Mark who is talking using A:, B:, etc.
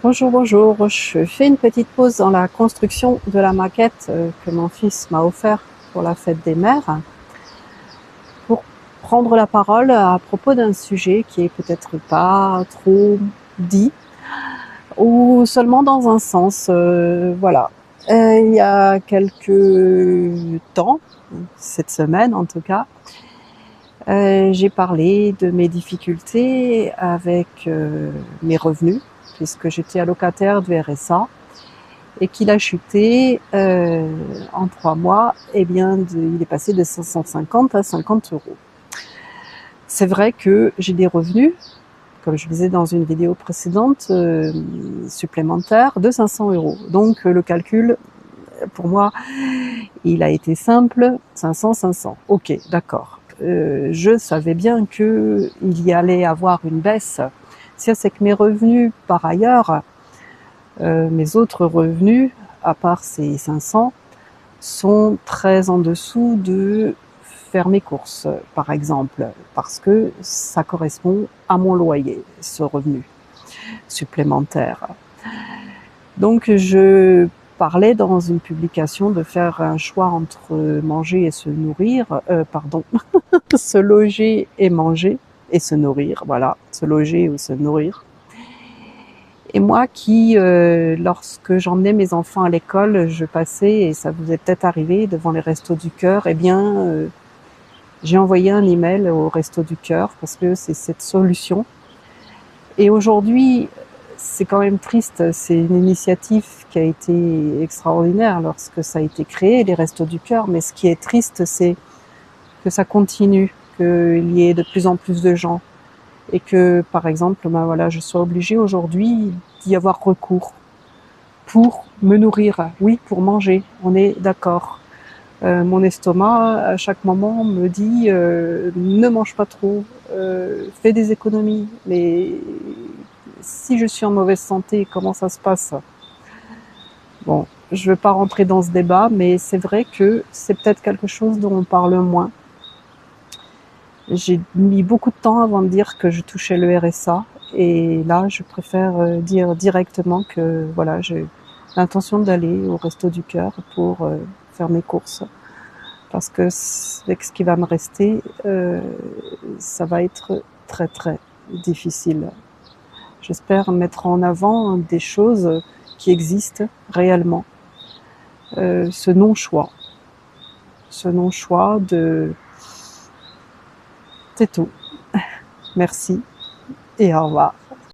A: Bonjour, bonjour. Je fais une petite pause dans la construction de la maquette que mon fils m'a offert pour la fête des mères pour prendre la parole à propos d'un sujet qui est peut-être pas trop dit ou seulement dans un sens. Voilà. Il y a quelques temps, cette semaine en tout cas, j'ai parlé de mes difficultés avec mes revenus puisque j'étais allocataire du RSA et qu'il a chuté en 3 mois, eh bien, il est passé de 550 à 50 euros. C'est vrai que j'ai des revenus, comme je disais dans une vidéo précédente, supplémentaires de 500 euros. Donc le calcul, pour moi, il a été simple, 500, 500. Ok, d'accord. Je savais bien qu'il y allait avoir une baisse. C'est que mes revenus, par ailleurs, mes autres revenus, à part ces 500, sont très en dessous de faire mes courses, par exemple, parce que ça correspond à mon loyer, ce revenu supplémentaire. Donc je parlais dans une publication de faire un choix entre manger et se nourrir, pardon, se loger et manger et se nourrir, voilà, se loger ou se nourrir. Et moi qui, lorsque j'emmenais mes enfants à l'école, je passais, et ça vous est peut-être arrivé, devant les Restos du Cœur, eh bien, j'ai envoyé un email aux Restos du Cœur parce que c'est cette solution. Et aujourd'hui, c'est quand même triste, c'est une initiative qui a été extraordinaire lorsque ça a été créé, les Restos du Cœur, mais ce qui est triste, c'est que ça continue, qu'il y ait de plus en plus de gens et que, par exemple, ben voilà, je sois obligée aujourd'hui d'y avoir recours pour me nourrir, oui, pour manger, on est d'accord. Mon estomac, à chaque moment, me dit ne mange pas trop, fais des économies. Mais si je suis en mauvaise santé, comment ça se passe? Bon, je ne veux pas rentrer dans ce débat, mais c'est vrai que c'est peut-être quelque chose dont on parle moins. J'ai mis beaucoup de temps avant de dire que je touchais le RSA, et là, je préfère dire directement que voilà, j'ai l'intention d'aller au Resto du Cœur pour faire mes courses. Parce que avec ce qui va me rester, ça va être très très difficile. J'espère mettre en avant des choses qui existent réellement. Ce non-choix. Ce non-choix de... C'est tout. Merci et au revoir.